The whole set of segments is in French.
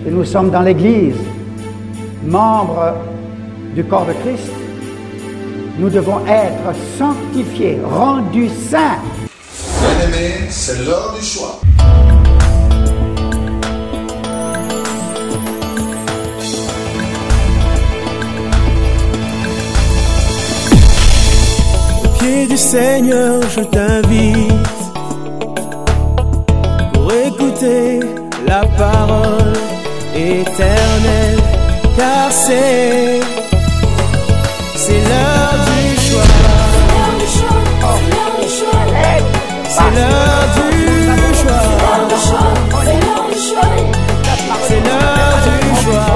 que nous sommes dans l'Église, membres du corps de Christ, nous devons être sanctifiés, rendus saints. Bien-aimés, c'est l'heure du choix. Au pied du Seigneur, je t'invite pour écouter la parole éternelle, car c'est l'heure du choix. C'est l'heure du choix. C'est l'heure du choix.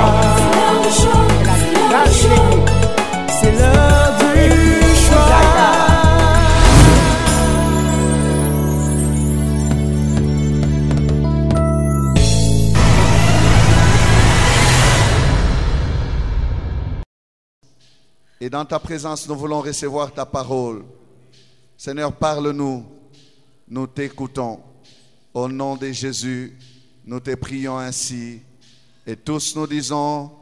C'est l'heure du choix. Et dans ta présence, nous voulons recevoir ta parole. Seigneur, parle-nous. Nous t'écoutons. Au nom de Jésus, nous te prions ainsi. Et tous nous disons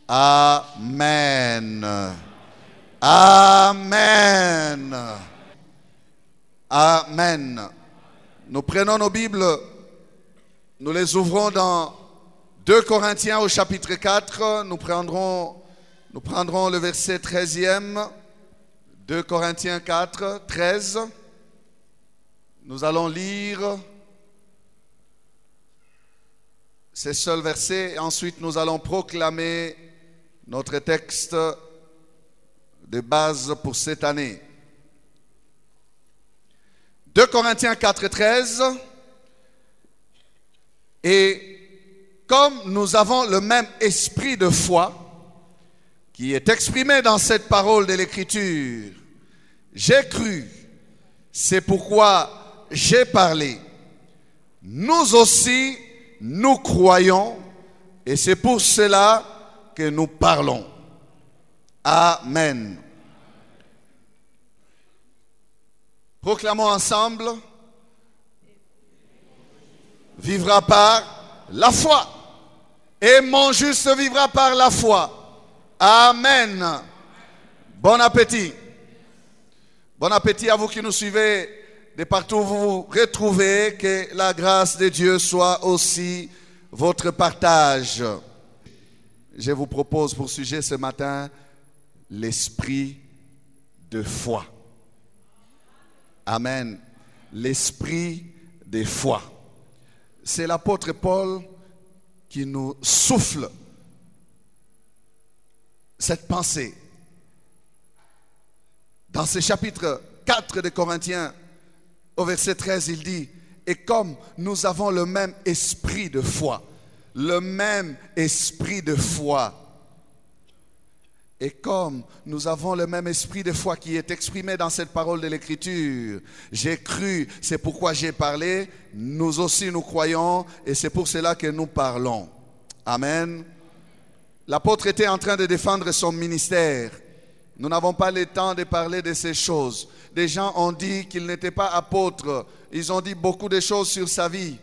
Amen. Amen. Amen. Nous prenons nos Bibles, nous les ouvrons dans 2 Corinthiens au chapitre 4. Nous prendrons le verset 13e. 2 Corinthiens 4, 13. Nous allons lire ces seuls versets et ensuite nous allons proclamer notre texte de base pour cette année. 2 Corinthiens 4, 13. Et comme nous avons le même esprit de foi qui est exprimé dans cette parole de l'Écriture, j'ai cru, c'est pourquoi j'ai parlé. Nous aussi, nous croyons, et c'est pour cela que nous parlons. Amen. Proclamons ensemble. Vivra par la foi. Et mon juste vivra par la foi. Amen. Bon appétit. Bon appétit à vous qui nous suivez de partout où vous vous retrouvez. Que la grâce de Dieu soit aussi votre partage. Je vous propose pour sujet ce matin l'esprit de foi. Amen. L'esprit de foi. C'est l'apôtre Paul qui nous souffle cette pensée. Dans ce chapitre 4 de Corinthiens, au verset 13, il dit, et comme nous avons le même esprit de foi, le même esprit de foi, et comme nous avons le même esprit de foi qui est exprimé dans cette parole de l'Écriture, j'ai cru, c'est pourquoi j'ai parlé, nous aussi nous croyons, et c'est pour cela que nous parlons. Amen. L'apôtre était en train de défendre son ministère. Nous n'avons pas le temps de parler de ces choses. Des gens ont dit qu'il n'était pas apôtre. Ils ont dit beaucoup de choses sur sa vie.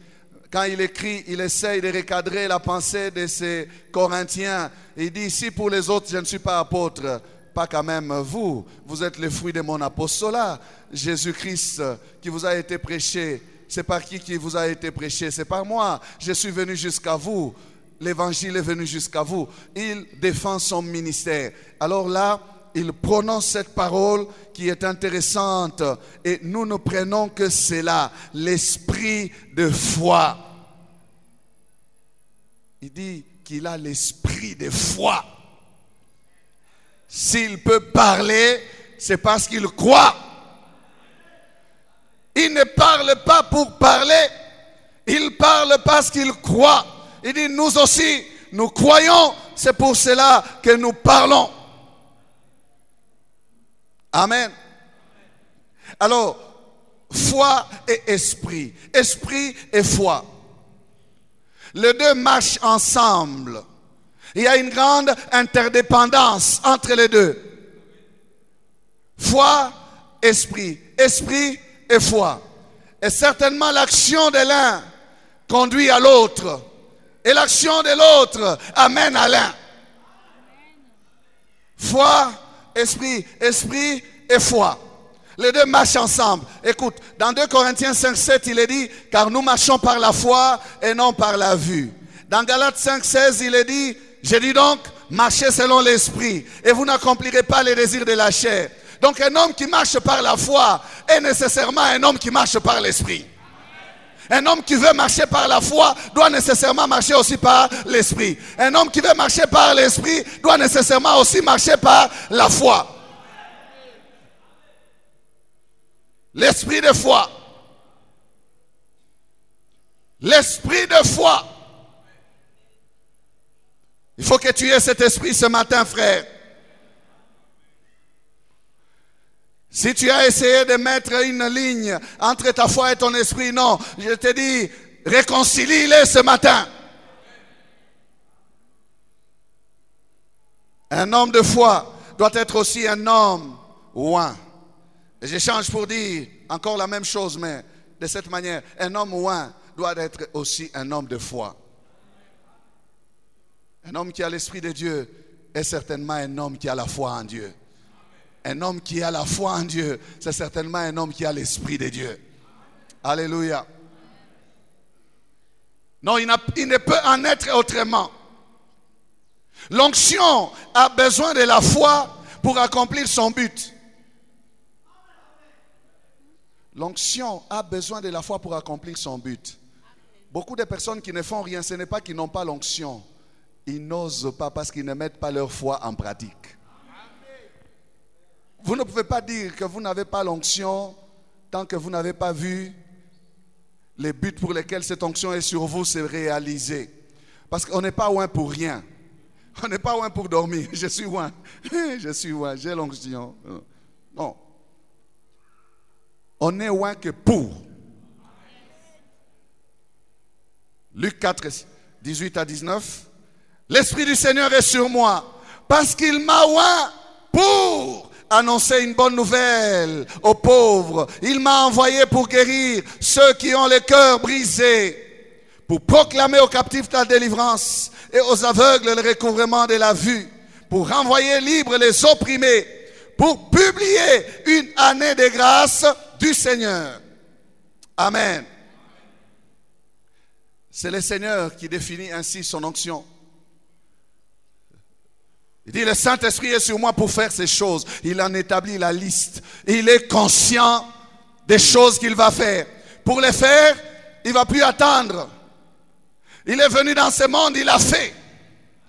Quand il écrit, il essaye de recadrer la pensée de ces Corinthiens. Il dit, si pour les autres, je ne suis pas apôtre, pas quand même vous. Vous êtes le fruit de mon apostolat. Jésus-Christ qui vous a été prêché, c'est par qui vous a été prêché? C'est par moi. Je suis venu jusqu'à vous. L'évangile est venu jusqu'à vous. Il défend son ministère. Alors là, il prononce cette parole qui est intéressante. Et nous ne prenons que cela, l'esprit de foi. Il dit qu'il a l'esprit de foi. S'il peut parler, c'est parce qu'il croit. Il ne parle pas pour parler. Il parle parce qu'il croit. Il dit, nous aussi, nous croyons, c'est pour cela que nous parlons. Amen. Alors, foi et esprit. Esprit et foi. Les deux marchent ensemble. Il y a une grande interdépendance entre les deux. Foi, esprit. Esprit et foi. Et certainement l'action de l'un conduit à l'autre. et l'action de l'autre amène à l'un. Foi, esprit, esprit et foi. Les deux marchent ensemble. Écoute, dans 2 Corinthiens 5, 7, il est dit, car nous marchons par la foi et non par la vue. Dans Galates 5, 16, il est dit, je dis donc, marchez selon l'esprit et vous n'accomplirez pas les désirs de la chair. Donc un homme qui marche par la foi est nécessairement un homme qui marche par l'esprit. Un homme qui veut marcher par la foi doit nécessairement marcher aussi par l'esprit. Un homme qui veut marcher par l'esprit doit nécessairement aussi marcher par la foi. L'esprit de foi. L'esprit de foi. Il faut que tu aies cet esprit ce matin, frère. Si tu as essayé de mettre une ligne entre ta foi et ton esprit, non. Je te dis, réconcilie-les ce matin. Un homme de foi doit être aussi un homme oint. Et j'échange pour dire encore la même chose, mais de cette manière, un homme oint doit être aussi un homme de foi. Un homme qui a l'esprit de Dieu est certainement un homme qui a la foi en Dieu. Un homme qui a la foi en Dieu, c'est certainement un homme qui a l'esprit de Dieu. Alléluia. Non, il ne peut en être autrement. L'onction a besoin de la foi pour accomplir son but. L'onction a besoin de la foi pour accomplir son but. Beaucoup de personnes qui ne font rien, ce n'est pas qu'ils n'ont pas l'onction. Ils n'osent pas parce qu'ils ne mettent pas leur foi en pratique. Vous ne pouvez pas dire que vous n'avez pas l'onction tant que vous n'avez pas vu les buts pour lesquels cette onction est sur vous se réaliser. Parce qu'on n'est pas oint pour rien. On n'est pas oint pour dormir. Je suis oint. Je suis oint. J'ai l'onction. Non. On est oint que pour. Luc 4, 18 à 19. L'Esprit du Seigneur est sur moi parce qu'il m'a oint pour annoncer une bonne nouvelle aux pauvres. Il m'a envoyé pour guérir ceux qui ont le cœur brisé, pour proclamer aux captifs la délivrance et aux aveugles le recouvrement de la vue, pour renvoyer libres les opprimés, pour publier une année de grâce du Seigneur. Amen. C'est le Seigneur qui définit ainsi son onction. Il dit, le Saint-Esprit est sur moi pour faire ces choses. Il en établit la liste. Il est conscient des choses qu'il va faire. Pour les faire, il ne va plus attendre. Il est venu dans ce monde, il a fait.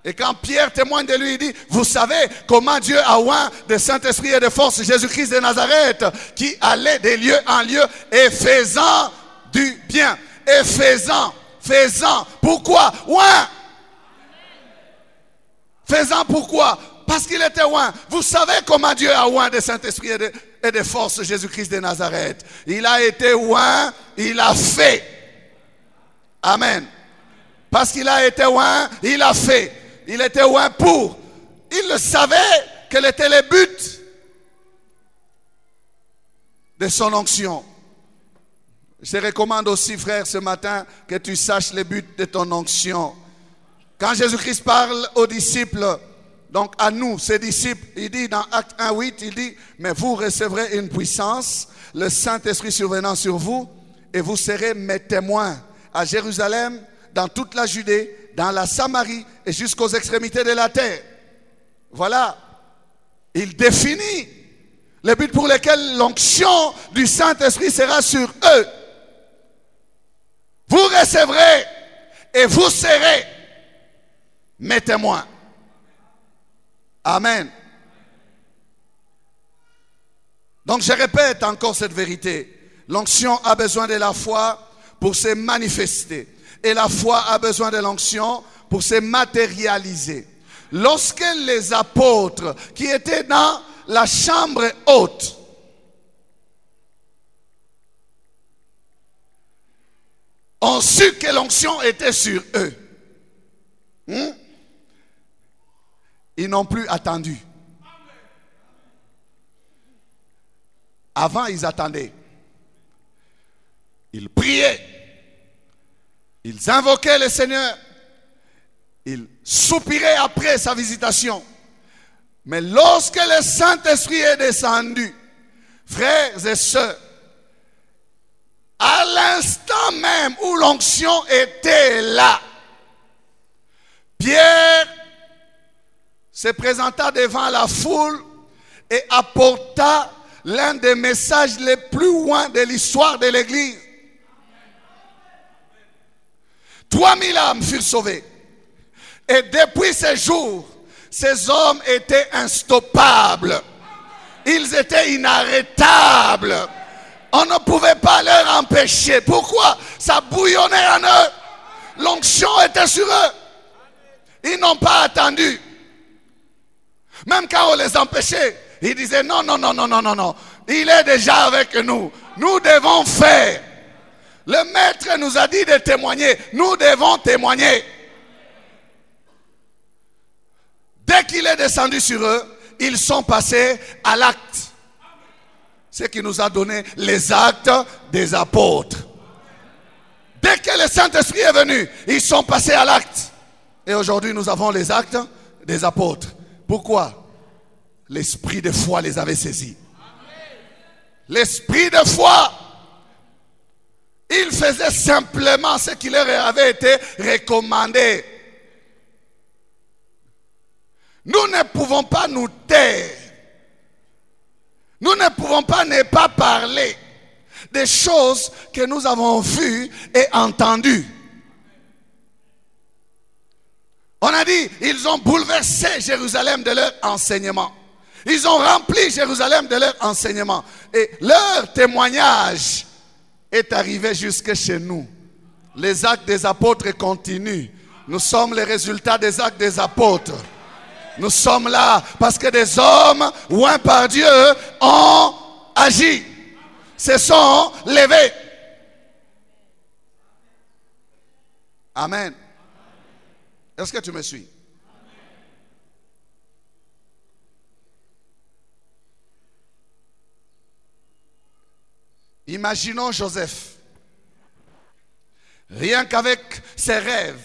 Et quand Pierre témoigne de lui, il dit, vous savez comment Dieu a oint de Saint-Esprit et de force Jésus-Christ de Nazareth, qui allait de lieu en lieu et faisant du bien. Et faisant. Pourquoi? Oint. Faisant pourquoi? Parce qu'il était oint. Vous savez comment Dieu a oint de Saint-Esprit et de force Jésus-Christ de Nazareth. Il a été oint, il a fait. Amen. Parce qu'il a été oint, il a fait. Il était oint pour. Il le savait quel était le but de son onction. Je te recommande aussi, frère, ce matin, que tu saches le but de ton onction. Quand Jésus-Christ parle aux disciples, donc à nous, ses disciples, il dit dans Acte 1:8, il dit, mais vous recevrez une puissance, le Saint-Esprit survenant sur vous, et vous serez mes témoins à Jérusalem, dans toute la Judée, dans la Samarie et jusqu'aux extrémités de la terre. Voilà, il définit le but pour lequel l'onction du Saint-Esprit sera sur eux. Vous recevrez et vous serez mes témoins. Amen. Donc je répète encore cette vérité. L'onction a besoin de la foi pour se manifester. Et la foi a besoin de l'onction pour se matérialiser. Lorsque les apôtres qui étaient dans la chambre haute ont su que l'onction était sur eux, ils n'ont plus attendu. Avant, ils attendaient. Ils priaient. Ils invoquaient le Seigneur. Il soupirait après sa visitation. Mais lorsque le Saint-Esprit est descendu, frères et sœurs, à l'instant même où l'onction était là, Pierre se présenta devant la foule et apporta l'un des messages les plus loin de l'histoire de l'Église. 3000 âmes furent sauvées. Et depuis ce jour, ces hommes étaient instoppables. Ils étaient inarrêtables. On ne pouvait pas leur empêcher. Pourquoi? Ça bouillonnait en eux. L'onction était sur eux. Ils n'ont pas attendu. Même quand on les empêchait, ils disaient non. Il est déjà avec nous. Nous devons faire. Le maître nous a dit de témoigner. Nous devons témoigner. Dès qu'il est descendu sur eux, ils sont passés à l'acte. Ce qui nous a donné les actes des apôtres. Dès que le Saint-Esprit est venu, ils sont passés à l'acte. Et aujourd'hui, nous avons les actes des apôtres. Pourquoi? L'esprit de foi les avait saisis. L'esprit de foi, ils faisaient simplement ce qui leur avait été recommandé. Nous ne pouvons pas nous taire. Nous ne pouvons pas ne pas parler des choses que nous avons vues et entendues. On a dit, ils ont bouleversé Jérusalem de leur enseignement. Ils ont rempli Jérusalem de leur enseignement. Et leur témoignage est arrivé jusque chez nous. Les actes des apôtres continuent. Nous sommes les résultats des actes des apôtres. Nous sommes là parce que des hommes, oints par Dieu, ont agi. Se sont levés. Amen. Est-ce que tu me suis? Imaginons Joseph. Rien qu'avec ses rêves,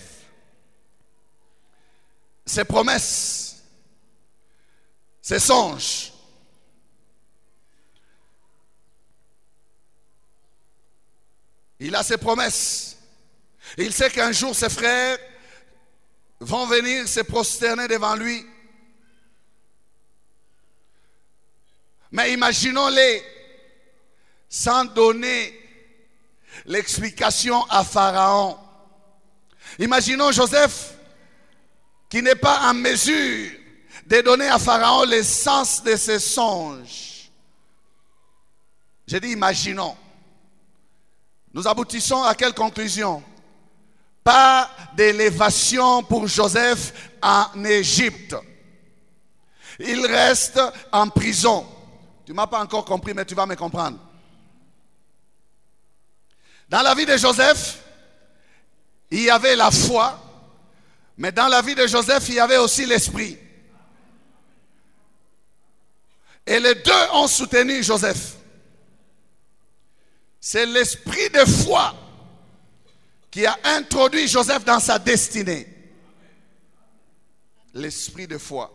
ses promesses, ses songes. Il a ses promesses. Il sait qu'un jour ses frères vont venir se prosterner devant lui. Mais imaginons-les sans donner l'explication à Pharaon. Imaginons Joseph qui n'est pas en mesure de donner à Pharaon le sens de ses songes. J'ai dit imaginons. Nous aboutissons à quelle conclusion? Pas d'élévation pour Joseph en Égypte. Il reste en prison. Tu ne m'as pas encore compris, mais tu vas me comprendre. Dans la vie de Joseph, il y avait la foi, mais dans la vie de Joseph, il y avait aussi l'esprit. Et les deux ont soutenu Joseph. C'est l'esprit de foi qui a introduit Joseph dans sa destinée. L'esprit de foi.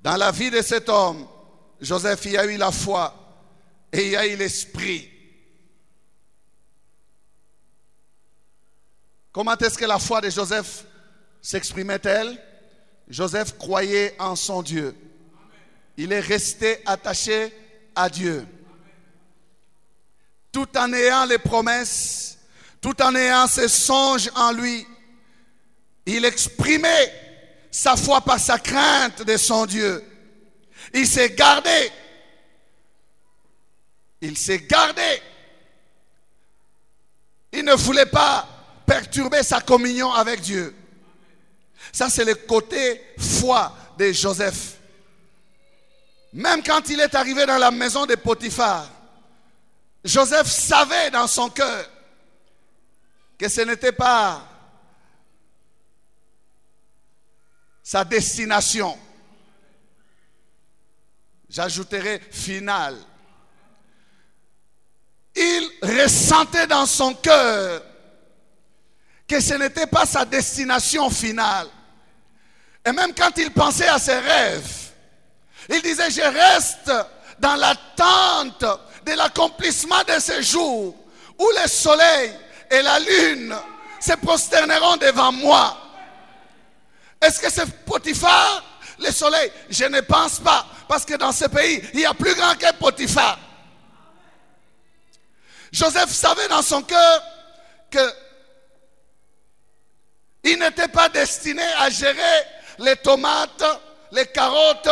Dans la vie de cet homme, Joseph, il y a eu la foi et il y a eu l'esprit. Comment est-ce que la foi de Joseph s'exprimait-elle? Joseph croyait en son Dieu. Il est resté attaché à Dieu. Tout en ayant les promesses, tout en ayant ses songes en lui, il exprimait sa foi par sa crainte de son Dieu. Il s'est gardé. Il s'est gardé. Il ne voulait pas perturber sa communion avec Dieu. Ça, c'est le côté foi de Joseph. Même quand il est arrivé dans la maison de Potiphar, Joseph savait dans son cœur que ce n'était pas sa destination. J'ajouterai finale. Il ressentait dans son cœur que ce n'était pas sa destination finale. Et même quand il pensait à ses rêves, il disait, je reste dans l'attente de l'accomplissement de ces jours où le soleil et la lune se prosterneront devant moi. Est-ce que c'est Potiphar, le soleil? Je ne pense pas, parce que dans ce pays, il y a plus grand que Potiphar. Joseph savait dans son cœur que il n'était pas destiné à gérer les tomates, les carottes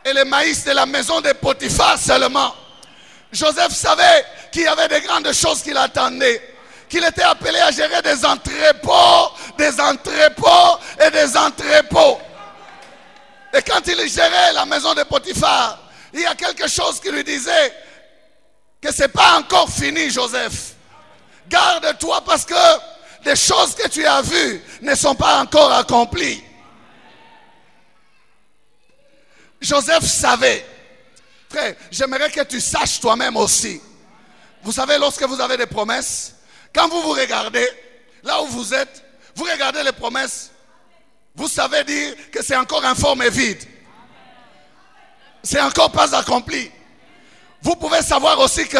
et le maïs de la maison de Potiphar seulement. Joseph savait qu'il y avait de grandes choses qui l'attendaient, qu'il était appelé à gérer des entrepôts et des entrepôts. Et quand il gérait la maison de Potiphar, il y a quelque chose qui lui disait que ce n'est pas encore fini, Joseph. Garde-toi parce que des choses que tu as vues ne sont pas encore accomplies. Joseph savait. Frère, j'aimerais que tu saches toi-même aussi. Vous savez, lorsque vous avez des promesses, quand vous vous regardez, là où vous êtes, vous regardez les promesses, vous savez dire que c'est encore informe et vide. C'est encore pas accompli. Vous pouvez savoir aussi que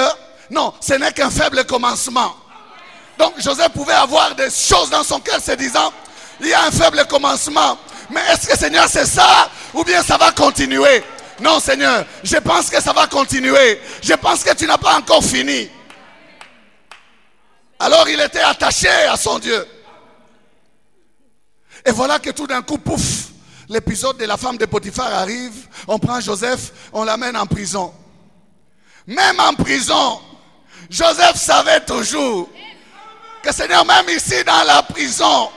non, ce n'est qu'un faible commencement. Donc Joseph pouvait avoir des choses dans son cœur se disant, il y a un faible commencement. Mais est-ce que Seigneur c'est ça ou bien ça va continuer? Non Seigneur, je pense que ça va continuer. Je pense que tu n'as pas encore fini. Alors il était attaché à son Dieu. Et voilà que tout d'un coup, pouf, l'épisode de la femme de Potiphar arrive. On prend Joseph, on l'amène en prison. Même en prison, Joseph savait toujours que Seigneur, même ici dans la prison,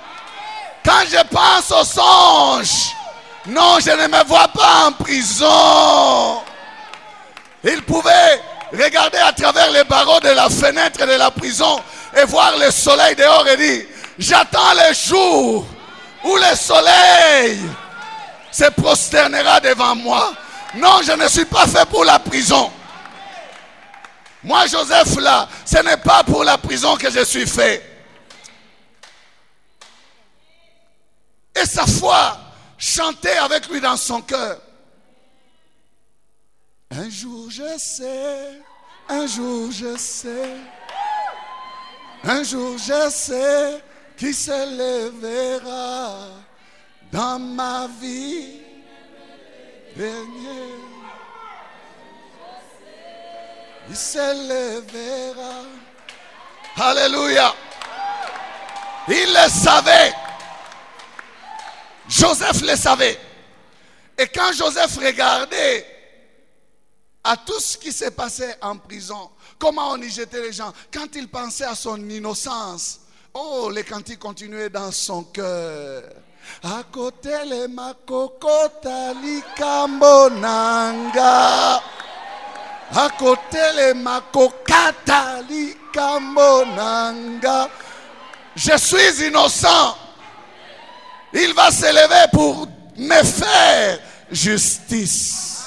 quand je pense au songe, non, je ne me vois pas en prison. Il pouvait regarder à travers les barreaux de la fenêtre de la prison et voir le soleil dehors et dire, j'attends le jour où le soleil se prosternera devant moi. Non, je ne suis pas fait pour la prison. Moi, Joseph, là, ce n'est pas pour la prison que je suis fait. Et sa foi chantait avec lui dans son cœur. Un jour je sais, un jour je sais, un jour je sais qui se lèvera dans ma vie dernière. Il se lèvera. Alléluia. Il le savait. Joseph le savait. Et quand Joseph regardait à tout ce qui s'est passé en prison, comment on y jetait les gens, quand il pensait à son innocence, oh, les cantiques continuaient dans son cœur. À côté les makokota likambonanga. À côté les makokata likambonanga. Je suis innocent. Il va se lever pour me faire justice.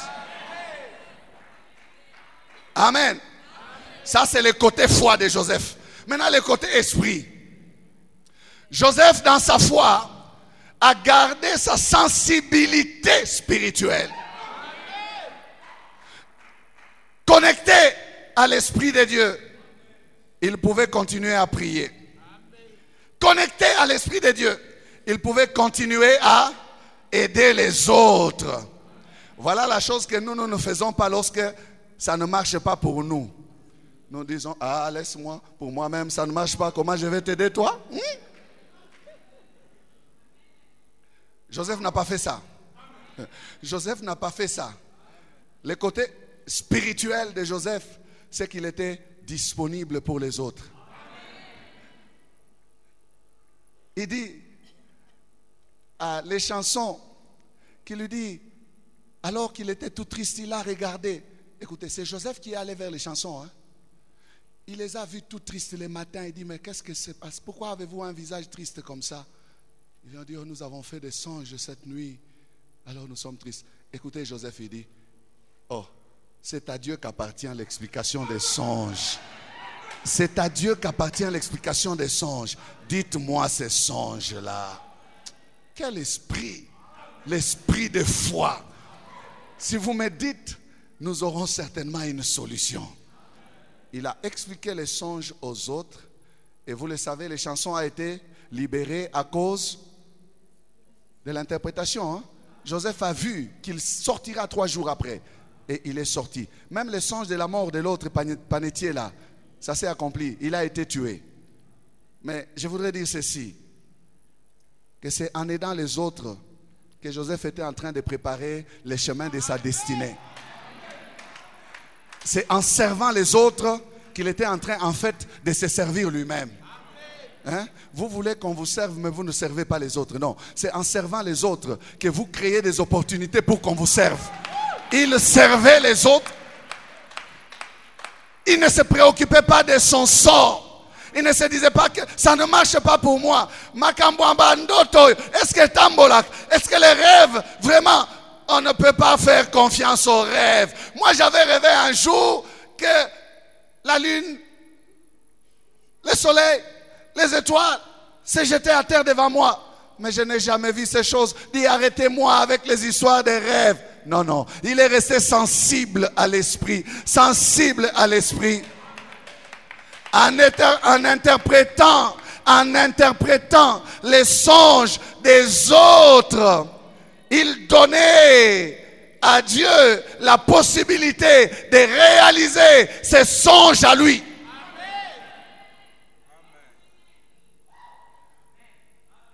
Amen. Ça c'est le côté foi de Joseph. Maintenant le côté esprit. Joseph dans sa foi a gardé sa sensibilité spirituelle. Connecté à l'Esprit de Dieu, il pouvait continuer à prier. Connecté à l'Esprit de Dieu, il pouvait continuer à aider les autres. Voilà la chose que nous ne faisons pas lorsque ça ne marche pas pour nous. Nous disons, ah laisse-moi, pour moi-même ça ne marche pas, comment je vais t'aider toi? Joseph n'a pas fait ça. Joseph n'a pas fait ça. Le côté spirituel de Joseph, c'est qu'il était disponible pour les autres. Il dit les chansons qui lui dit, alors qu'il était tout triste, il a regardé. Écoutez, c'est Joseph qui est allé vers les chansons. Hein. Il les a vus tout tristes le matin. Il dit, mais qu'est-ce que se passe? Pourquoi avez-vous un visage triste comme ça? Ils ont dit, oh, nous avons fait des songes cette nuit, alors nous sommes tristes. Écoutez, Joseph, il dit, oh, c'est à Dieu qu'appartient l'explication des songes. C'est à Dieu qu'appartient l'explication des songes. Dites-moi ces songes-là. Quel esprit? L'esprit de foi. Si vous me dites, nous aurons certainement une solution. Il a expliqué les songes aux autres. Et vous le savez, les chansons ont été libérées à cause de l'interprétation. Joseph a vu qu'il sortira 3 jours après. Et il est sorti. Même les songes de la mort de l'autre panetier là, ça s'est accompli. Il a été tué. Mais je voudrais dire ceci. Que c'est en aidant les autres que Joseph était en train de préparer les chemins de sa destinée. C'est en servant les autres qu'il était en train, en fait, de se servir lui-même. Hein? Vous voulez qu'on vous serve, mais vous ne servez pas les autres. Non, c'est en servant les autres que vous créez des opportunités pour qu'on vous serve. Il servait les autres. Il ne se préoccupait pas de son sort. Il ne se disait pas que ça ne marche pas pour moi. Est-ce que les rêves, vraiment, on ne peut pas faire confiance aux rêves. Moi, j'avais rêvé un jour que la lune, le soleil, les étoiles se jetaient à terre devant moi. Mais je n'ai jamais vu ces choses. Dis, arrêtez-moi avec les histoires des rêves. Non, non. Il est resté sensible à l'esprit. Sensible à l'esprit. En interprétant les songes des autres, il donnait à Dieu la possibilité de réaliser ses songes à lui.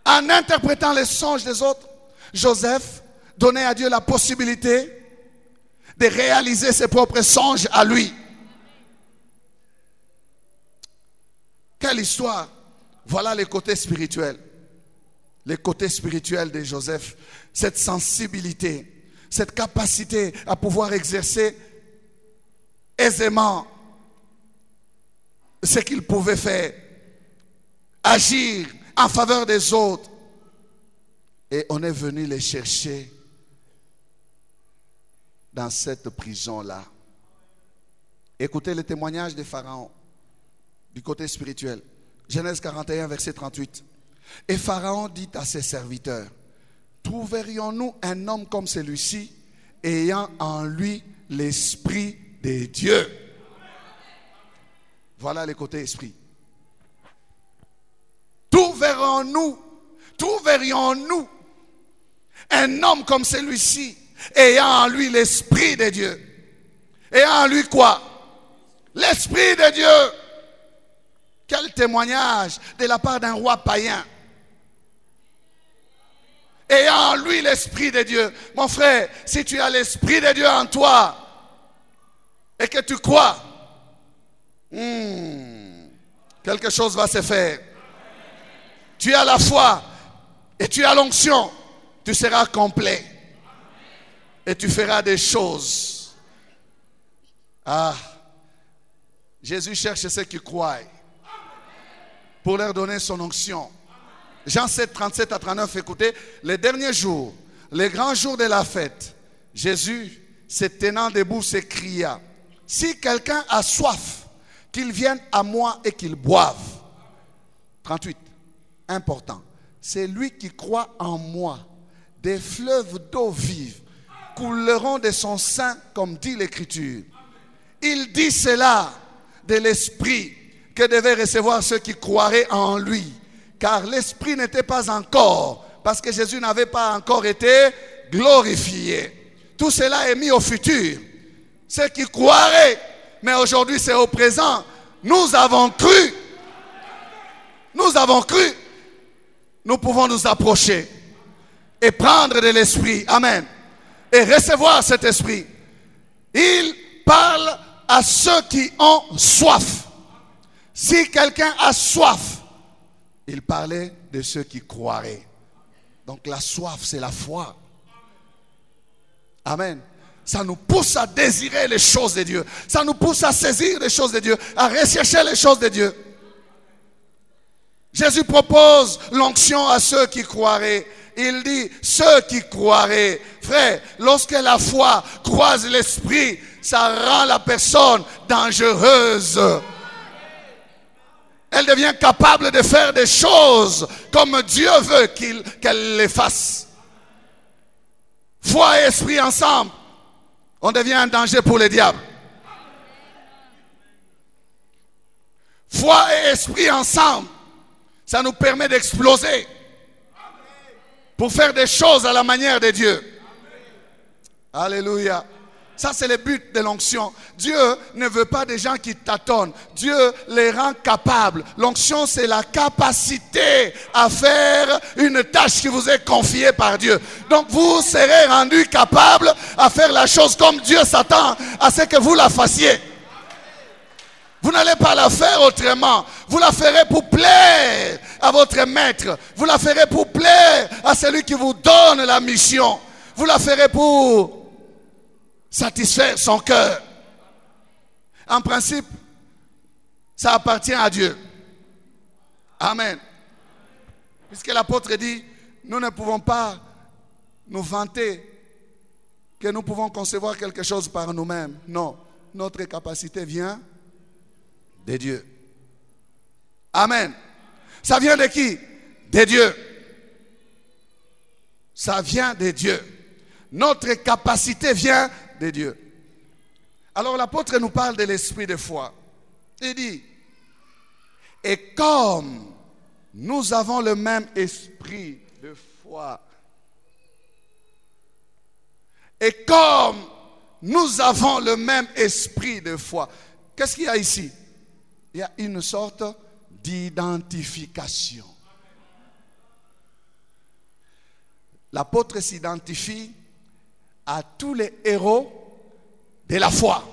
En interprétant les songes des autres, Joseph donnait à Dieu la possibilité de réaliser ses propres songes à lui. Quelle histoire! Voilà les côtés spirituels. Les côtés spirituels de Joseph. Cette sensibilité, cette capacité à pouvoir exercer aisément ce qu'il pouvait faire. Agir en faveur des autres. Et on est venu les chercher dans cette prison-là. Écoutez le témoignage de Pharaon. Du côté spirituel. Genèse 41, verset 38. Et Pharaon dit à ses serviteurs, trouverions-nous un homme comme celui-ci, ayant en lui l'esprit de Dieu? Voilà le côté esprit. Trouverions-nous un homme comme celui-ci, ayant en lui l'esprit de Dieu? Ayant en lui quoi? L'esprit de Dieu. Quel témoignage de la part d'un roi païen. Ayant en lui l'esprit de Dieu. Mon frère, si tu as l'esprit de Dieu en toi et que tu crois, quelque chose va se faire. Tu as la foi et tu as l'onction, tu seras complet et tu feras des choses. Ah, Jésus cherche ceux qui croient pour leur donner son onction. Jean 7, 37 à 39, écoutez, les derniers jours, les grands jours de la fête, Jésus, se tenant debout, s'écria, si quelqu'un a soif, qu'il vienne à moi et qu'il boive. 38, important, c'est lui qui croit en moi, des fleuves d'eau vive couleront de son sein, comme dit l'Écriture. Il dit cela de l'Esprit que devaient recevoir ceux qui croiraient en lui. Car l'Esprit n'était pas encore, parce que Jésus n'avait pas encore été glorifié. Tout cela est mis au futur. Ceux qui croiraient, mais aujourd'hui c'est au présent. Nous avons cru. Nous avons cru. Nous pouvons nous approcher et prendre de l'Esprit. Amen. Et recevoir cet Esprit. Il parle à ceux qui ont soif. Si quelqu'un a soif, il parlait de ceux qui croiraient. Donc la soif, c'est la foi. Amen. Ça nous pousse à désirer les choses de Dieu. Ça nous pousse à saisir les choses de Dieu, à rechercher les choses de Dieu. Jésus propose l'onction à ceux qui croiraient. Il dit, ceux qui croiraient. Frère, lorsque la foi croise l'esprit, ça rend la personne dangereuse. Elle devient capable de faire des choses comme Dieu veut qu'elle les fasse. Foi et esprit ensemble, on devient un danger pour le diable. Foi et esprit ensemble, ça nous permet d'exploser pour faire des choses à la manière de Dieu. Alléluia. Ça, c'est le but de l'onction. Dieu ne veut pas des gens qui tâtonnent. Dieu les rend capables. L'onction, c'est la capacité à faire une tâche qui vous est confiée par Dieu. Donc, vous serez rendus capables à faire la chose comme Dieu s'attend à ce que vous la fassiez. Vous n'allez pas la faire autrement. Vous la ferez pour plaire à votre maître. Vous la ferez pour plaire à celui qui vous donne la mission. Vous la ferez pour satisfaire son cœur. En principe, ça appartient à Dieu. Amen. Puisque l'apôtre dit, nous ne pouvons pas nous vanter que nous pouvons concevoir quelque chose par nous-mêmes. Non, notre capacité vient de Dieu. Amen. Ça vient de qui? De Dieu. Ça vient de Dieu. Notre capacité vient de Dieu. Alors l'apôtre nous parle de l'esprit de foi. Il dit, et comme nous avons le même esprit de foi, et comme nous avons le même esprit de foi, qu'est-ce qu'il y a ici? Il y a une sorte d'identification. L'apôtre s'identifie à tous les héros de la foi.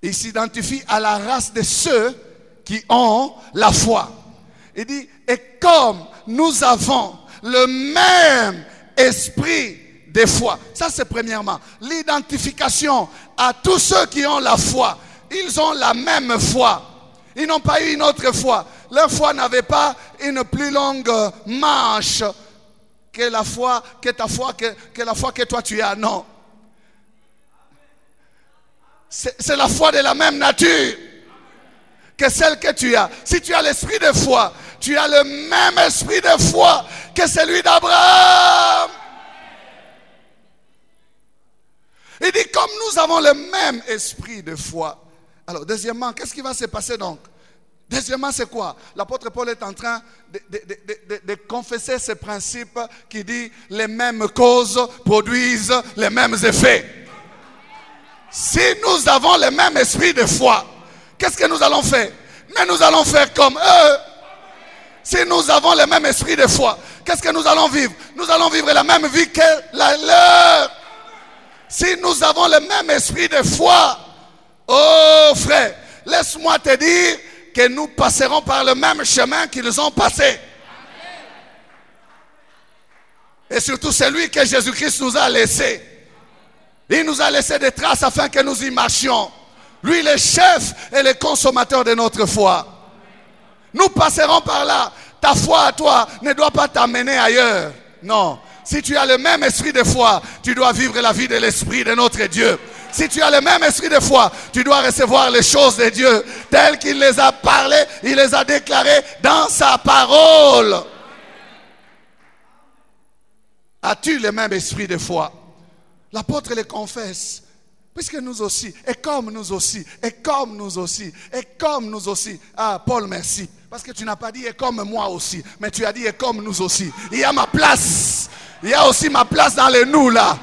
Il s'identifie à la race de ceux qui ont la foi. Il dit, et comme nous avons le même esprit de foi. Ça, c'est premièrement. L'identification à tous ceux qui ont la foi. Ils ont la même foi. Ils n'ont pas eu une autre foi. Leur foi n'avait pas une plus longue manche que la foi, que ta foi, que la foi que toi tu as. Non. C'est la foi de la même nature que celle que tu as. Si tu as l'esprit de foi, tu as le même esprit de foi que celui d'Abraham. Il dit, comme nous avons le même esprit de foi. Alors, deuxièmement, qu'est-ce qui va se passer donc? Deuxièmement, c'est quoi? L'apôtre Paul est en train de confesser ce principe qui dit les mêmes causes produisent les mêmes effets. Si nous avons le même esprit de foi, qu'est-ce que nous allons faire? Mais nous allons faire comme eux. Si nous avons le même esprit de foi, qu'est-ce que nous allons vivre? Nous allons vivre la même vie que la leur. Si nous avons le même esprit de foi, oh frère, laisse-moi te dire que nous passerons par le même chemin qu'ils ont passé. Et surtout celui que Jésus-Christ nous a laissé. Il nous a laissé des traces afin que nous y marchions. Lui, le chef et le consommateur de notre foi. Nous passerons par là. Ta foi à toi ne doit pas t'amener ailleurs. Non. Si tu as le même esprit de foi, tu dois vivre la vie de l'esprit de notre Dieu. Si tu as le même esprit de foi, tu dois recevoir les choses de Dieu telles qu'il les a parlées, il les a déclarées dans sa parole. As-tu le même esprit de foi? L'apôtre le confesse. Puisque nous aussi, et comme nous aussi, et comme nous aussi, et comme nous aussi. Ah, Paul, merci. Parce que tu n'as pas dit et comme moi aussi, mais tu as dit et comme nous aussi. Il y a ma place. Il y a aussi ma place dans les nous là.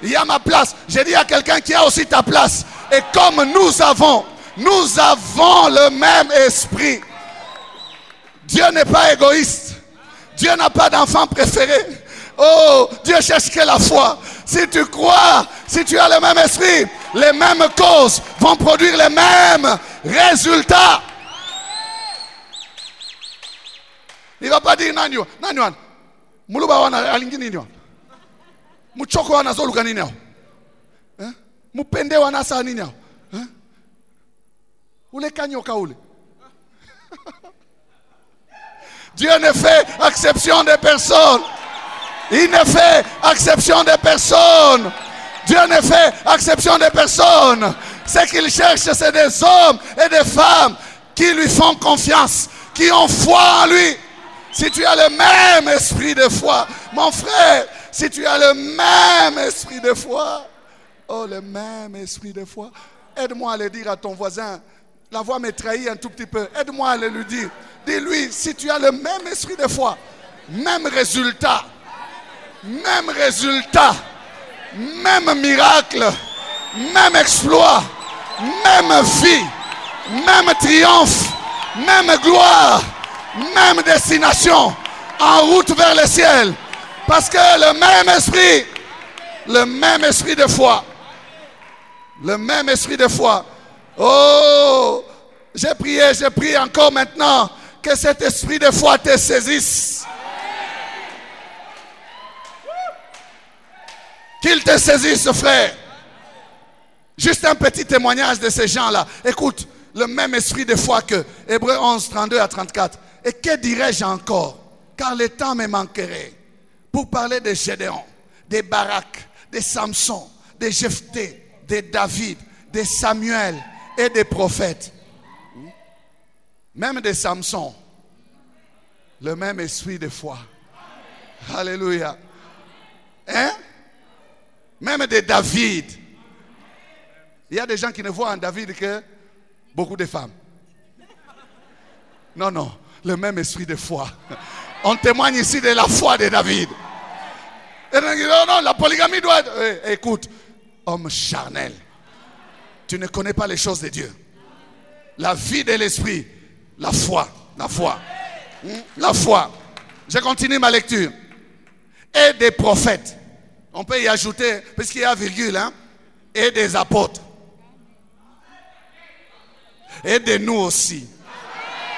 Il y a ma place. J'ai dit à quelqu'un qui a aussi ta place. Et comme nous avons le même esprit. Dieu n'est pas égoïste. Dieu n'a pas d'enfant préféré. Oh, Dieu cherche que la foi. Si tu crois, si tu as le même esprit, les mêmes causes vont produire les mêmes résultats. Il ne va pas dire Nanyo, Muluba wana alingi nini wana? Muchoko wana zoluka nini hao? Mupende wana sa nini hao? Ule kanyoka ule. Dieu ne fait exception des personnes. Il ne fait exception des personnes. Dieu ne fait exception des personnes. Ce qu'il cherche, c'est des hommes et des femmes qui lui font confiance, qui ont foi en lui. Si tu as le même esprit de foi, mon frère, si tu as le même esprit de foi, oh, le même esprit de foi, aide-moi à le dire à ton voisin. La voix me trahit un tout petit peu. Aide-moi à le lui dire. Dis-lui, si tu as le même esprit de foi, même résultat, même miracle, même exploit, même vie, même triomphe, même gloire, même destination, en route vers le ciel. Parce que le même esprit de foi, le même esprit de foi. Oh, j'ai prié encore maintenant que cet esprit de foi te saisisse. Qu'il te saisisse, frère. Juste un petit témoignage de ces gens-là. Écoute, le même esprit de foi que Hébreux 11, 32 à 34. Et que dirais-je encore? Car le temps me manquerait pour parler de Gédéon, de Barak, de Samson, de Jephthé, de David, de Samuel et des prophètes. Même de Samson. Le même esprit de foi. Alléluia. Hein? Même de David. Il y a des gens qui ne voient en David que beaucoup de femmes. Non, non. Le même esprit de foi. On témoigne ici de la foi de David. Et non, non, la polygamie doit être... écoute, homme charnel. Tu ne connais pas les choses de Dieu. La vie de l'esprit. La foi. La foi. La foi. Je continue ma lecture. Et des prophètes. On peut y ajouter, puisqu'il y a virgule, hein, et des apôtres. Et de nous aussi.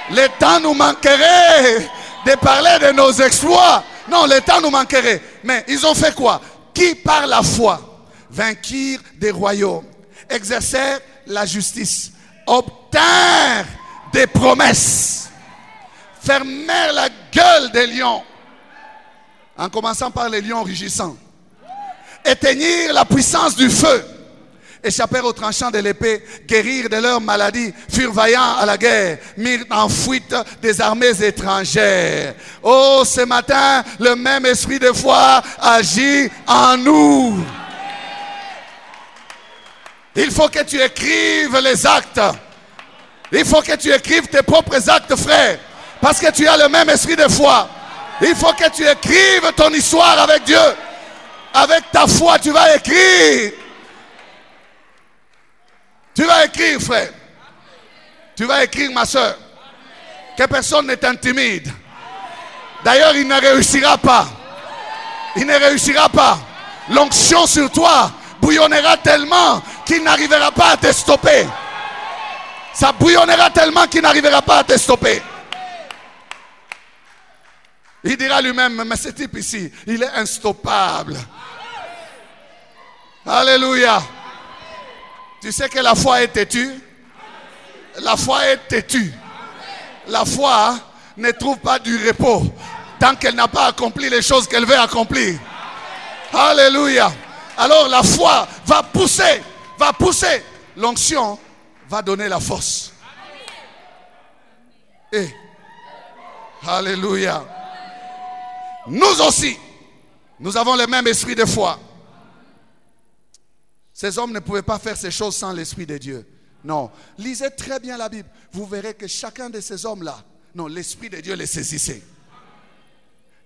Le temps nous manquerait de parler de nos exploits. Non, le temps nous manquerait. Mais ils ont fait quoi? Qui par la foi vainquirent des royaumes, exercèrent la justice, obtinrent des promesses, fermèrent la gueule des lions, en commençant par les lions rugissants, éteignirent la puissance du feu, échappèrent aux tranchants de l'épée, guérirent de leurs maladies, furent vaillants à la guerre, mirent en fuite des armées étrangères. Oh, ce matin, le même esprit de foi agit en nous. Il faut que tu écrives les actes. Il faut que tu écrives tes propres actes, frère. Parce que tu as le même esprit de foi. Il faut que tu écrives ton histoire avec Dieu. Avec ta foi, tu vas écrire. Tu vas écrire, frère. Tu vas écrire, ma soeur. Que personne ne t'intimide. D'ailleurs, il ne réussira pas. Il ne réussira pas. L'onction sur toi bouillonnera tellement qu'il n'arrivera pas à te stopper. Ça bouillonnera tellement qu'il n'arrivera pas à te stopper. Il dira lui-même, mais ce type ici, il est instoppable. Alléluia. Tu sais que la foi est têtue. La foi est têtue. La foi ne trouve pas du repos tant qu'elle n'a pas accompli les choses qu'elle veut accomplir. Alléluia. Alors la foi va pousser. L'onction va donner la force. Et alléluia. Nous aussi, nous avons le même esprit de foi. Ces hommes ne pouvaient pas faire ces choses sans l'esprit de Dieu. Non. Lisez très bien la Bible. Vous verrez que chacun de ces hommes-là, non, l'esprit de Dieu les saisissait.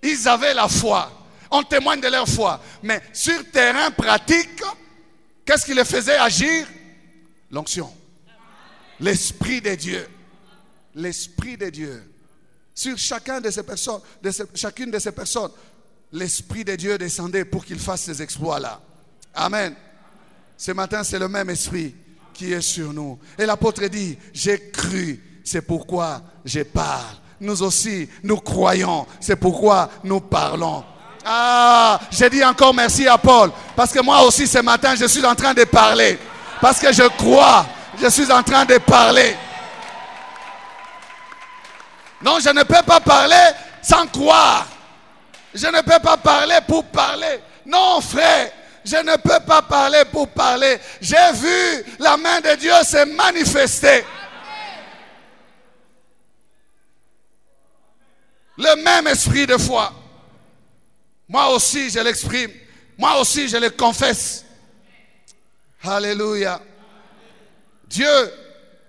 Ils avaient la foi. On témoigne de leur foi. Mais sur terrain pratique, qu'est-ce qui les faisait agir? L'onction. L'esprit de Dieu. L'esprit de Dieu. Sur chacune de ces personnes, l'esprit de Dieu descendait pour qu'ils fassent ces exploits-là. Amen. Ce matin, c'est le même esprit qui est sur nous. Et l'apôtre dit, j'ai cru, c'est pourquoi je parle. Nous aussi, nous croyons, c'est pourquoi nous parlons. Ah, j'ai dit encore merci à Paul, parce que moi aussi ce matin, je suis en train de parler. Parce que je crois, je suis en train de parler. Non, je ne peux pas parler sans croire. Je ne peux pas parler pour parler. Non, frère, je ne peux pas parler pour parler. J'ai vu la main de Dieu se manifester. Le même esprit de foi. Moi aussi, je l'exprime. Moi aussi, je le confesse. Alléluia. Dieu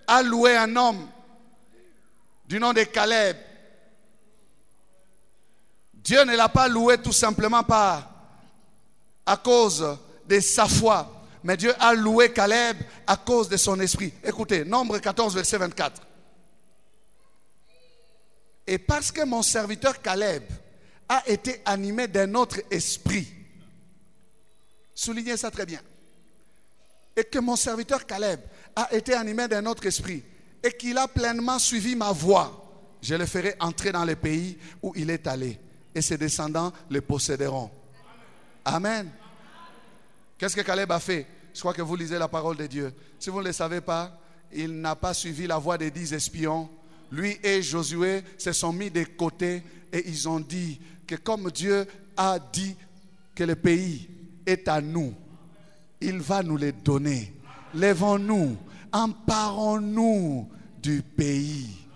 a loué un homme du nom de Caleb. Dieu ne l'a pas loué tout simplement pas à cause de sa foi, mais Dieu a loué Caleb à cause de son esprit. Écoutez, Nombre 14, verset 24. Et parce que mon serviteur Caleb a été animé d'un autre esprit, soulignez ça très bien, et que mon serviteur Caleb a été animé d'un autre esprit, et qu'il a pleinement suivi ma voie, je le ferai entrer dans le pays où il est allé, et ses descendants le posséderont. Amen. Qu'est-ce que Caleb a fait? Je crois que vous lisez la parole de Dieu. Si vous ne le savez pas, il n'a pas suivi la voie des 10 espions. Lui et Josué se sont mis de côté et ils ont dit que comme Dieu a dit que le pays est à nous, il va nous le donner. Lèvons-nous, emparons-nous du pays.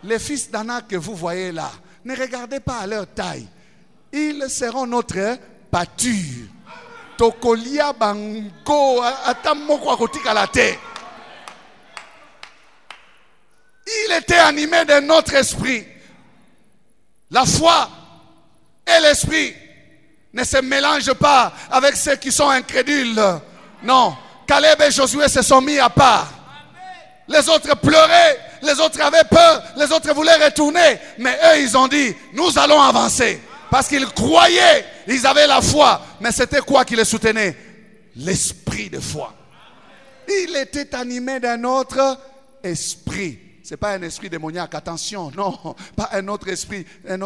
Les fils d'Anak que vous voyez là, ne regardez pas à leur taille. Ils seront notre pâture. Tokolia bango atamoko akotika la terre. Il était animé d'un autre esprit. La foi et l'esprit ne se mélangent pas avec ceux qui sont incrédules. Non, Caleb et Josué se sont mis à part. Les autres pleuraient, les autres avaient peur, les autres voulaient retourner. Mais eux, ils ont dit, nous allons avancer. Parce qu'ils croyaient, ils avaient la foi. Mais c'était quoi qui les soutenait? L'esprit de foi. Il était animé d'un autre esprit. Ce n'est pas un esprit démoniaque, attention, non, pas un autre esprit, un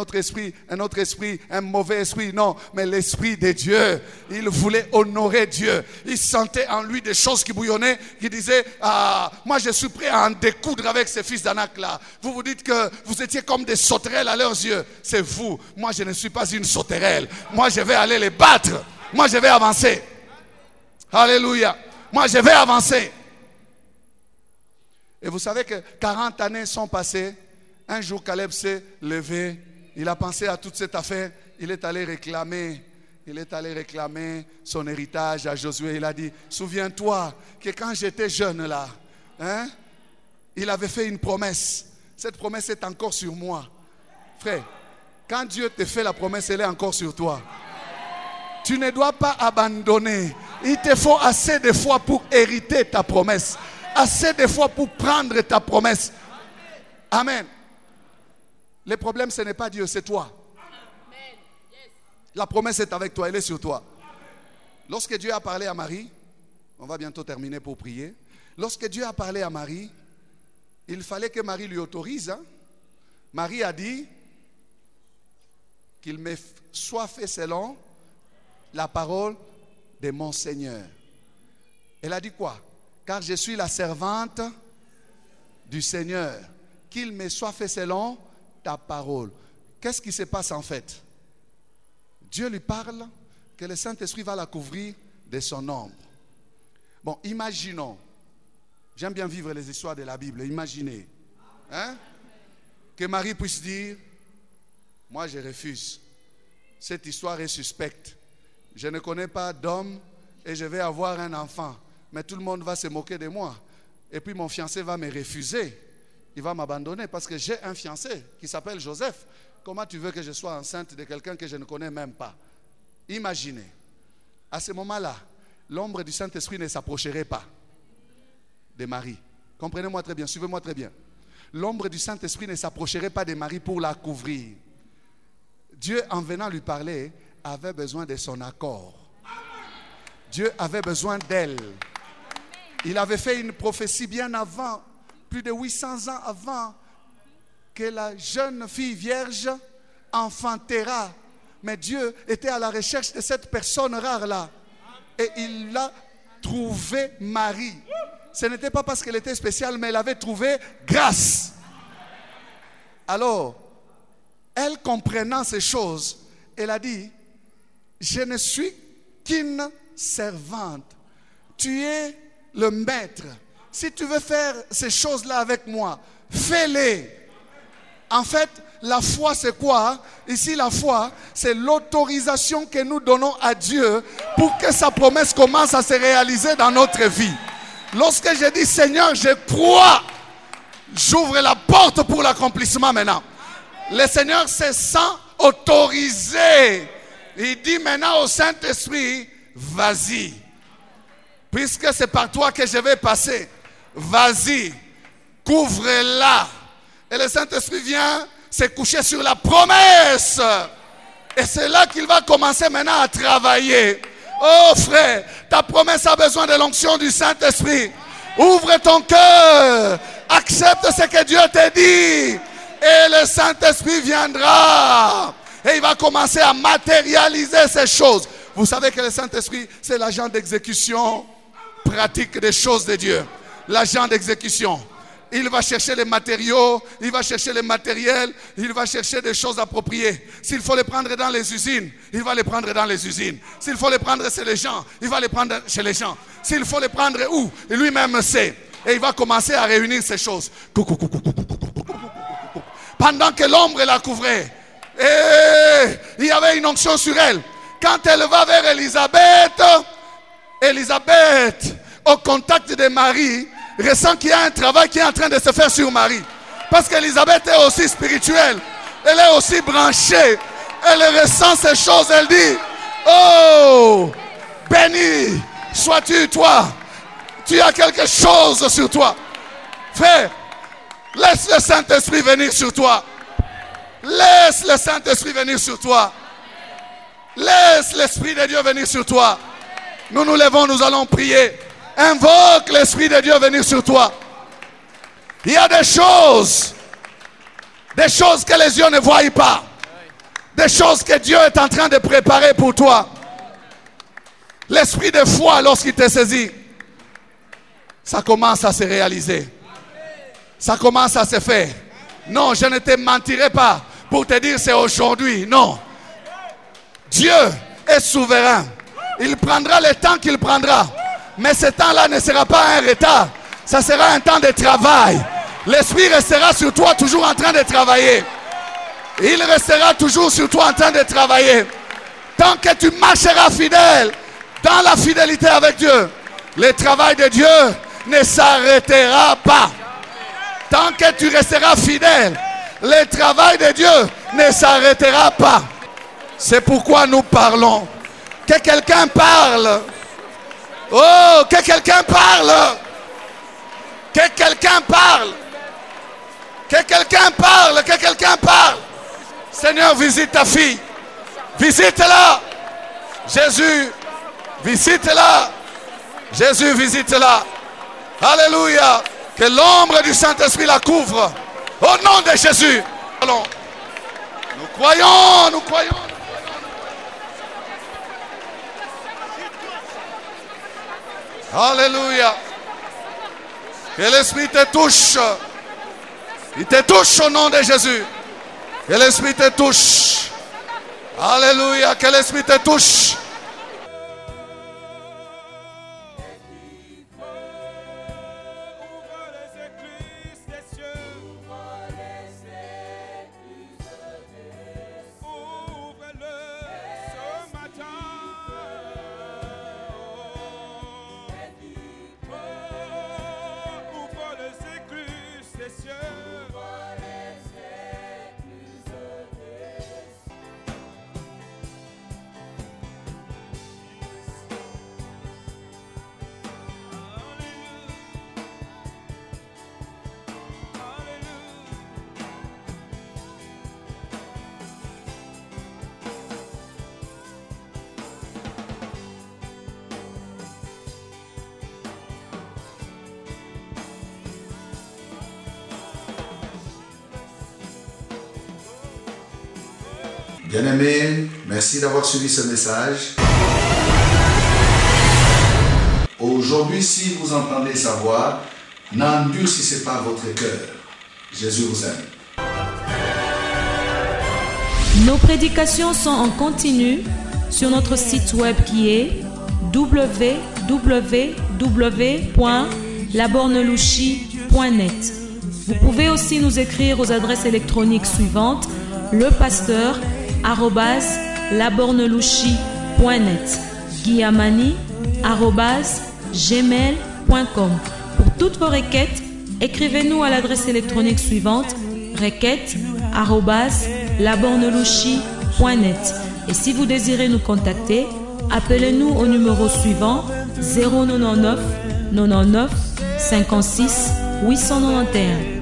mauvais esprit, non, mais l'esprit de Dieu. Il voulait honorer Dieu. Il sentait en lui des choses qui bouillonnaient, qui disaient, moi je suis prêt à en découdre avec ces fils d'Anak là. Vous vous dites que vous étiez comme des sauterelles à leurs yeux. C'est vous, moi je ne suis pas une sauterelle. Moi je vais aller les battre, moi je vais avancer. Alléluia, moi je vais avancer. Et vous savez que 40 années sont passées. Un jour, Caleb s'est levé. Il a pensé à toute cette affaire. Il est allé réclamer son héritage à Josué. Il a dit, souviens-toi que quand j'étais jeune là, il avait fait une promesse. Cette promesse est encore sur moi. Frère, quand Dieu te fait la promesse, elle est encore sur toi. Tu ne dois pas abandonner. Il te faut assez de foi pour hériter ta promesse. Assez de fois pour prendre ta promesse. Amen. Le problème, ce n'est pas Dieu, c'est toi. La promesse est avec toi, elle est sur toi. Lorsque Dieu a parlé à Marie, on va bientôt terminer pour prier. Lorsque Dieu a parlé à Marie, il fallait que Marie lui autorise. Marie a dit qu'il me soit fait selon la parole de mon Seigneur. Elle a dit quoi? Car je suis la servante du Seigneur. Qu'il me soit fait selon ta parole. Qu'est-ce qui se passe en fait? Dieu lui parle que le Saint-Esprit va la couvrir de son ombre. Bon, imaginons. J'aime bien vivre les histoires de la Bible. Imaginez. Que Marie puisse dire, moi je refuse. Cette histoire est suspecte. Je ne connais pas d'homme et je vais avoir un enfant. Mais tout le monde va se moquer de moi. Et puis mon fiancé va me refuser. Il va m'abandonner parce que j'ai un fiancé qui s'appelle Joseph. Comment tu veux que je sois enceinte de quelqu'un que je ne connais même pas? Imaginez. À ce moment-là, l'ombre du Saint-Esprit ne s'approcherait pas de Marie. Comprenez-moi très bien, suivez-moi très bien. L'ombre du Saint-Esprit ne s'approcherait pas de Marie pour la couvrir. Dieu, en venant lui parler, avait besoin de son accord. Dieu avait besoin d'elle. Il avait fait une prophétie bien avant, plus de 800 ans avant, que la jeune fille vierge enfantera. Mais Dieu était à la recherche de cette personne rare-là. Et il a trouvé Marie. Ce n'était pas parce qu'elle était spéciale, mais elle avait trouvé grâce. Alors, elle comprenant ces choses, elle a dit, je ne suis qu'une servante. Tu es le maître. Si tu veux faire ces choses-là avec moi, fais-les En fait, la foi, c'est quoi? Ici, la foi, c'est l'autorisation que nous donnons à Dieu pour que sa promesse commence à se réaliser dans notre vie. Lorsque je dis, Seigneur, je crois, j'ouvre la porte pour l'accomplissement maintenant. Le Seigneur se sent autorisé. Il dit maintenant au Saint-Esprit, vas-y. Puisque c'est par toi que je vais passer, vas-y, couvre-la. Et le Saint-Esprit vient se coucher sur la promesse. Et c'est là qu'il va commencer maintenant à travailler. Oh frère, ta promesse a besoin de l'onction du Saint-Esprit. Ouvre ton cœur. Accepte ce que Dieu t'a dit. Et le Saint-Esprit viendra. Et il va commencer à matérialiser ces choses. Vous savez que le Saint-Esprit, c'est l'agent d'exécution pratique des choses de Dieu. L'agent d'exécution. Il va chercher les matériaux, il va chercher les matériels, il va chercher des choses appropriées. S'il faut les prendre dans les usines, il va les prendre dans les usines. S'il faut les prendre chez les gens, il va les prendre chez les gens. S'il faut les prendre où, lui-même sait. Et il va commencer à réunir ces choses. Pendant que l'ombre la couvrait, et il y avait une onction sur elle. Quand elle va vers Élisabeth, au contact de Marie, ressent qu'il y a un travail qui est en train de se faire sur Marie. Parce qu'Élisabeth est aussi spirituelle. Elle est aussi branchée. Elle ressent ces choses. Elle dit, oh, béni sois-tu toi. Tu as quelque chose sur toi. Frère, laisse le Saint-Esprit venir sur toi. Laisse le Saint-Esprit venir sur toi. Laisse l'Esprit de Dieu venir sur toi. Nous nous levons, nous allons prier. Invoque l'Esprit de Dieu venir sur toi. Il y a des choses que les yeux ne voient pas. Des choses que Dieu est en train de préparer pour toi. L'esprit de foi, lorsqu'il te saisit, ça commence à se réaliser. Ça commence à se faire. Non, je ne te mentirai pas pour te dire c'est aujourd'hui. Non. Dieu est souverain. Il prendra le temps qu'il prendra. Mais ce temps-là ne sera pas un retard. Ça sera un temps de travail. L'Esprit restera sur toi toujours en train de travailler. Il restera toujours sur toi en train de travailler. Tant que tu marcheras fidèle dans la fidélité avec Dieu, le travail de Dieu ne s'arrêtera pas. Tant que tu resteras fidèle, le travail de Dieu ne s'arrêtera pas. C'est pourquoi nous parlons. Que quelqu'un parle. Oh, que quelqu'un parle. Que quelqu'un parle. Que quelqu'un parle. Que quelqu'un parle. Seigneur, visite ta fille. Visite-la. Jésus, visite-la. Jésus, visite-la. Alléluia. Que l'ombre du Saint-Esprit la couvre. Au nom de Jésus. Allons. Nous croyons, nous croyons. Alléluia. Que l'Esprit te touche. Il te touche au nom de Jésus. Que l'Esprit te touche. Alléluia. Que l'Esprit te touche. Bien-aimés, merci d'avoir suivi ce message. Aujourd'hui, si vous entendez sa voix, n'endurcissez pas votre cœur. Jésus vous aime. Nos prédications sont en continu sur notre site web qui est www.labornelouchi.net. Vous pouvez aussi nous écrire aux adresses électroniques suivantes: lepasteur@labornelouchi.net, guillamani@gmail.com. Pour toutes vos requêtes, écrivez-nous à l'adresse électronique suivante: requêtes@labornelouchi.net. Et si vous désirez nous contacter, appelez-nous au numéro suivant: 099 99 56 891.